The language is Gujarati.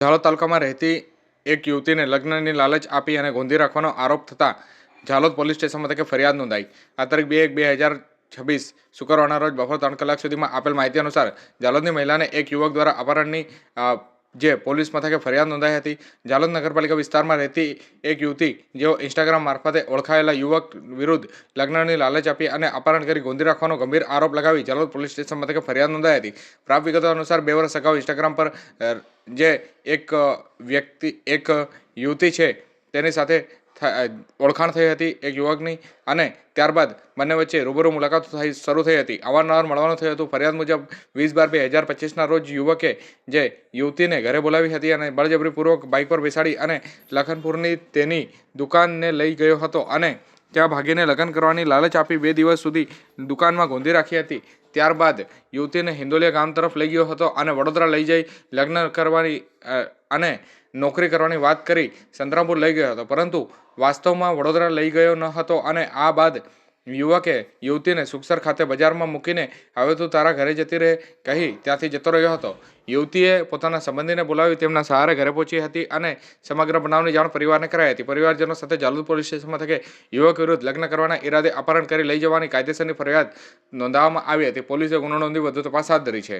ઝાલોદ તાલુકામાં રહેતી એક યુવતીને લગ્નની લાલચ આપી અને ગોંધી રાખવાનો આરોપ થતાં ઝાલોદ પોલીસ સ્ટેશન મથકે ફરિયાદ નોંધાઈ। આ તારીખ 2/1/2026 શુક્રવારના રોજ બપોર 3 કલાક સુધીમાં આપેલ માહિતી અનુસાર ઝાલોદની મહિલાને એક યુવક દ્વારા અપહરણની જે પોલીસ મથકે ફરિયાદ નોંધાઈ હતી। ઝાલોદ નગરપાલિકા વિસ્તારમાં રહેતી એક યુવતી જેઓ ઇન્સ્ટાગ્રામ મારફતે ઓળખાયેલા યુવક વિરુદ્ધ લગ્નની લાલચ આપી અને અપહરણ કરી ગોંધી રાખવાનો ગંભીર આરોપ લગાવી ઝાલોદ પોલીસ સ્ટેશન મથકે ફરિયાદ નોંધાઈ હતી। પ્રાપ્ત વિગતો અનુસાર 2 વર્ષ અગાઉ ઇન્સ્ટાગ્રામ પર જે એક યુવતી છે તેની સાથે ઓળખાણ થઈ હતી એક યુવકની અને ત્યારબાદ બંને વચ્ચે રૂબરૂ મુલાકાત શરૂ થઈ હતી। અવારનવાર મળવાનું થયું હતું। ફરિયાદ મુજબ 20/12/2025ના રોજ યુવકે જે યુવતીને ઘરે બોલાવી હતી અને બળજબરીપૂર્વક બાઇક પર બેસાડી અને લખનપુરની તેની દુકાનને લઈ ગયો હતો અને ત્યાં ભાગીને લગ્ન કરવાની લાલચ આપી 2 દિવસ સુધી દુકાનમાં ગોંધી રાખી હતી। ત્યારબાદ યુવતીને હિંદોલિયા ગામ તરફ લઈ ગયો હતો અને વડોદરા લઈ જઈ લગ્ન કરવાની અને નોકરી કરવાની વાત કરી સંતરામપુર લઈ ગયો હતો, પરંતુ વાસ્તવમાં વડોદરા લઈ ગયો ન હતો અને આ બાદ યુવકે યુવતીને સુખસર ખાતે બજારમાં મૂકીને હવે તું તારા ઘરે જતી રહે કહી ત્યાંથી જતો રહ્યો હતો। યુવતીએ પોતાના સંબંધીને બોલાવી તેમના સહારે ઘરે પહોંચી હતી અને સમગ્ર બનાવની જાણ પરિવારને કરાઈ હતી। પરિવારજનો સાથે ઝાલોદ પોલીસ સ્ટેશન મથકે યુવક વિરુદ્ધ લગ્ન કરવાના ઈરાદે અપહરણ કરી લઈ જવાની કાયદેસરની ફરિયાદ નોંધાવવામાં આવી હતી। પોલીસે ગુનો નોંધી વધુ તપાસ હાથ ધરી છે।